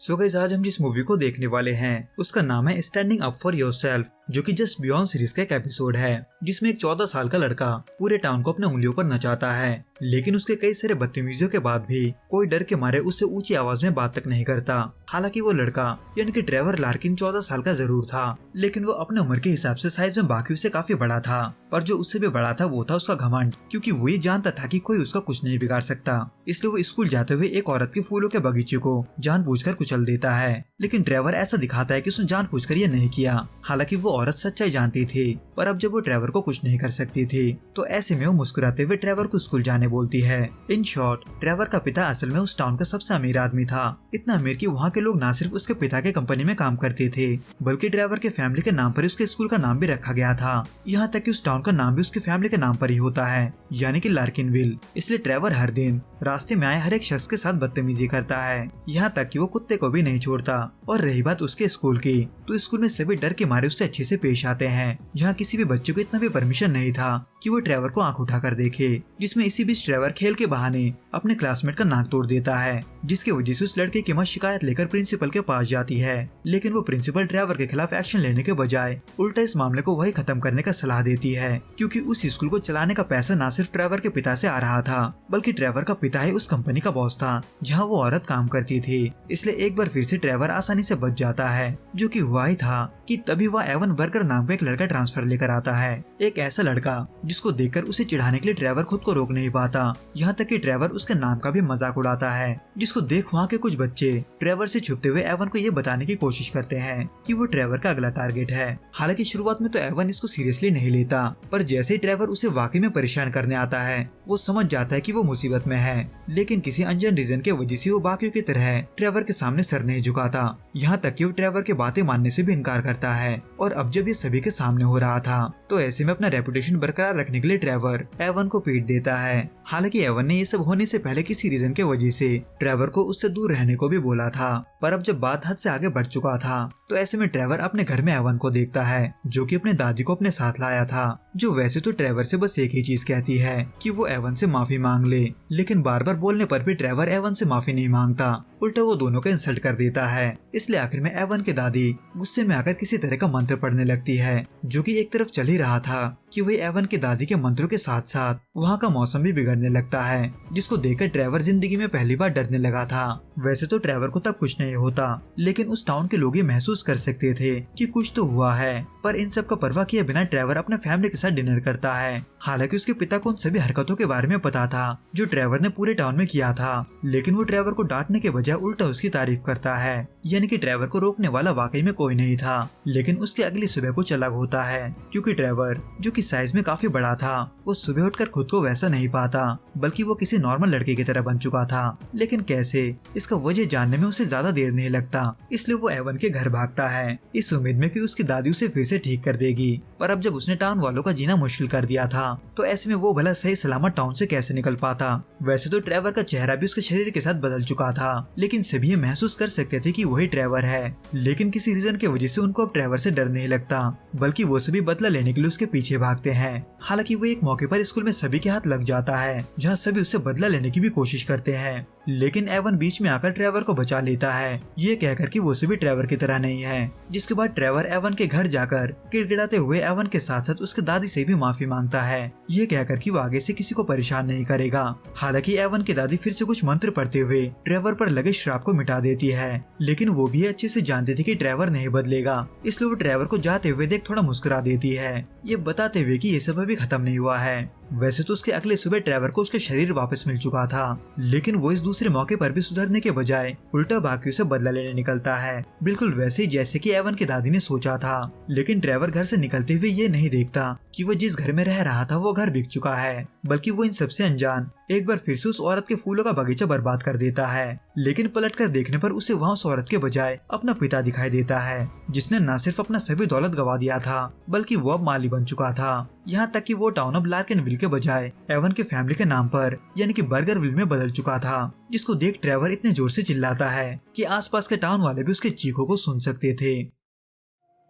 So guys, आज हम जिस मूवी को देखने वाले हैं उसका नाम है स्टैंडिंग अप फॉर योरसेल्फ, जो कि जस्ट बियॉन्ड सीरीज का एक एपिसोड है जिसमें एक 14 साल का लड़का पूरे टाउन को अपने उंगलियों पर नचाता है, लेकिन उसके कई सारे बदतमीजियों के बाद भी कोई डर के मारे उससे ऊंची आवाज में बात तक नहीं करता। हालांकि वो लड़का यानी कि ट्रेवर लार्किन 14 साल का जरूर था, लेकिन वो अपने उम्र के हिसाब से साइज में बाकियों से काफी बड़ा था। पर जो उससे भी बड़ा था वो था उसका घमंड, क्योंकि वो ये जानता था कि कोई उसका कुछ नहीं बिगाड़ सकता। इसलिए वो स्कूल जाते हुए एक औरत के फूलों के बगीचे को जानबूझकर कुचल देता है, लेकिन ट्रेवर ऐसा दिखाता है कि उसने जानबूझकर ये नहीं किया। हालांकि वो औरत सच्चाई जानती थी, पर अब जब वो ट्रेवर को कुछ नहीं कर सकती थी तो ऐसे में वो मुस्कुराते हुए ट्रेवर को स्कूल जाने बोलती है। इन शॉर्ट, ट्रेवर का पिता असल में उस टाउन का सबसे अमीर आदमी था, इतना अमीर कि वहाँ के लोग न सिर्फ उसके पिता के कंपनी में काम करते थे, बल्कि ट्रेवर के फैमिली के नाम पर उसके स्कूल का नाम भी रखा गया था। यहाँ तक कि उस टाउन का नाम भी उसके फैमिली के नाम पर ही होता है, यानी कि लार्किनविल। इसलिए ट्रेवर हर दिन रास्ते में आए हर एक शख्स के साथ बदतमीजी करता है, यहाँ तक कि वो कुत्ते को भी नहीं छोड़ता। और रही बात उसके स्कूल की, तो स्कूल में सभी डर के मारे उससे अच्छे से पेश आते हैं, जहाँ किसी भी बच्चे को इतना भी परमिशन नहीं था कि वो ट्रेवर को आंख उठाकर देखे। जिसमें इसी बीच ट्रेवर खेल के बहाने अपने क्लासमेट का नाक तोड़ देता है, जिसकी वजह से उस लड़के की मां शिकायत लेकर प्रिंसिपल के पास जाती है। लेकिन वो प्रिंसिपल ट्रेवर के खिलाफ एक्शन लेने के बजाय उल्टा इस मामले को वही खत्म करने का सलाह देती है, क्योंकि उस स्कूल को चलाने का पैसा न सिर्फ ट्रेवर के पिता से आ रहा था, बल्कि ट्रेवर का पिता ही उस कंपनी का बॉस था जहाँ वो औरत काम करती थी। इसलिए एक बार फिर से ट्रेवर आसानी से बच जाता है, जो कि हुआ ही था कि तभी वह एवन बर्गर नाम का एक लड़का ट्रांसफर लेकर आता है। एक ऐसा लड़का जिसको देखकर उसे चिढ़ाने के लिए ट्रेवर खुद को रोक नहीं पाता, यहाँ तक कि ट्रेवर उसके नाम का भी मजाक उड़ाता है, जिसको देख वहाँ के कुछ बच्चे ट्रेवर से छुपते हुए एवन को ये बताने की कोशिश करते हैं कि वो ट्रेवर का अगला टारगेट है। हालांकि शुरुआत में तो एवन इसको सीरियसली नहीं लेता, पर जैसे ही ट्रेवर उसे वाकई में परेशान करने आता है वो समझ जाता है कि वो मुसीबत में है। लेकिन किसी अनजान रीजन के वजह से वो बाकियों की तरह ट्रेवर के सामने सर नहीं झुकाता, यहाँ तक कि वो ट्रेवर के बातें मानने से भी इनकार करता है। और अब जब ये सभी के सामने हो रहा था तो ऐसे में अपना रेपुटेशन बरकरार रखने के लिए ट्रेवर एवन को पीट देता है। हालांकि एवन ने ये सब होने से पहले किसी रीजन के वजह से ट्रेवर को उससे दूर रहने को भी बोला था, पर अब जब बात हद से आगे बढ़ चुका था तो ऐसे में ट्रेवर अपने घर में एवन को देखता है, जो कि अपने दादी को अपने साथ लाया था, जो वैसे तो ट्रेवर से बस एक ही चीज कहती है कि वो एवन से माफी मांग ले। लेकिन बार बार बोलने पर भी ट्रेवर एवन से माफी नहीं मांगता, उल्टा वो दोनों को इंसल्ट कर देता है। इसलिए आखिर में एवन की दादी गुस्से में आकर किसी तरह का मंत्र पढ़ने लगती है, जो कि एक तरफ चल ही रहा था कि वही एवन की दादी के मंत्रों के साथ साथ वहाँ का मौसम भी बिगड़ने लगता है, जिसको देखकर ट्रेवर जिंदगी में पहली बार डरने लगा था। वैसे तो ट्रेवर को तब कुछ नहीं होता, लेकिन उस टाउन के लोग ये महसूस कर सकते थे कि कुछ तो हुआ है। पर इन सब का परवाह किए बिना ट्रेवर अपने फैमिली के साथ डिनर करता है। हालांकि उसके पिता को उन सभी हरकतों के बारे में पता था जो ट्रेवर ने पूरे टाउन में किया था, लेकिन वो ट्रेवर को डांटने के बजाय उल्टा उसकी तारीफ करता है, यानी कि ट्रेवर को रोकने वाला वाकई में कोई नहीं था। लेकिन उसकी अगली सुबह कुछ अलग होता है, क्योंकि ट्रेवर जो कि साइज में काफी बड़ा था वो सुबह उठकर खुद को वैसा नहीं पाता, बल्कि वो किसी नॉर्मल लड़के की तरह बन चुका था। लेकिन कैसे, इसका वजह जानने में उसे ज्यादा देर नहीं लगता, इसलिए वो एवन के घर भागता है इस उम्मीद में कि उसकी दादी उसे फिर से ठीक कर देगी। पर अब जब उसने टाउन वालों का जीना मुश्किल कर दिया था तो ऐसे में वो भला सही सलामत टाउन से कैसे निकल पाता। वैसे तो ट्रेवर का चेहरा भी उसके शरीर के साथ बदल चुका था, लेकिन सभी ये महसूस कर सकते थे कि वही ट्रेवर है। लेकिन किसी रीजन की वजह से उनको अब ट्रेवर से डर नहीं लगता, बल्कि वो सभी बदला लेने के लिए उसके पीछे भागते हैं। हालांकि वो एक मौके पर स्कूल में सभी के हाथ लग जाता है, जहाँ सभी उससे बदला लेने की भी कोशिश करते हैं, लेकिन एवन बीच में आकर ट्रेवर को बचा लेता है, ये कहकर कि वो सभी ट्रेवर की तरह नहीं है। जिसके बाद ट्रेवर एवन के घर जाकर गिड़गिड़ाते हुए एवन के साथ साथ उसके दादी से भी माफी मांगता है, ये कहकर कि वो आगे से किसी को परेशान नहीं करेगा। हालांकि एवन की दादी फिर से कुछ मंत्र पढ़ते हुए ट्रेवर पर लगे श्राप को मिटा देती है, लेकिन वो भी अच्छे से जानती थी कि ट्रेवर नहीं बदलेगा, इसलिए वो ट्रेवर को जाते हुए देख थोड़ा मुस्कुरा देती है, ये बताते हुए कि ये सब अभी खत्म नहीं हुआ है। वैसे तो उसके अगले सुबह ट्रेवर को उसका शरीर वापस मिल चुका था, लेकिन वो इस दूसरे मौके पर भी सुधरने के बजाय उल्टा बाकियों से बदला लेने निकलता है, बिल्कुल वैसे ही जैसे कि एवन की दादी ने सोचा था। लेकिन ट्रेवर घर से निकलते हुए ये नहीं देखता कि वो जिस घर में रह रहा था वो घर बिक चुका है, बल्कि वो इन सबसे अनजान एक बार फिर से उस औरत के फूलों का बगीचा बर्बाद कर देता है। लेकिन पलटकर देखने पर उसे वहाँ उस औरत के बजाय अपना पिता दिखाई देता है, जिसने न सिर्फ अपना सभी दौलत गवा दिया था, बल्कि वो अब माली बन चुका था। यहाँ तक कि वो टाउन अब लार्किनविल के बजाय एवन के फैमिली के नाम पर यानी कि बर्गरविल में बदल चुका था, जिसको देख ट्रेवर इतने जोर से चिल्लाता है कि आसपास के टाउन वाले भी उसके चीखों को सुन सकते थे।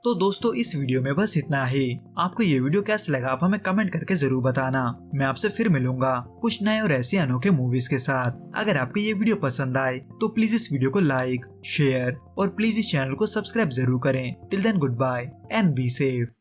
तो दोस्तों इस वीडियो में बस इतना ही। आपको ये वीडियो कैसा लगा आप हमें कमेंट करके जरूर बताना। मैं आपसे फिर मिलूंगा कुछ नए और ऐसे अनोखे मूवीज के साथ। अगर आपको ये वीडियो पसंद आए तो प्लीज इस वीडियो को लाइक, शेयर और प्लीज इस चैनल को सब्सक्राइब जरूर करें। Till then goodbye and be safe.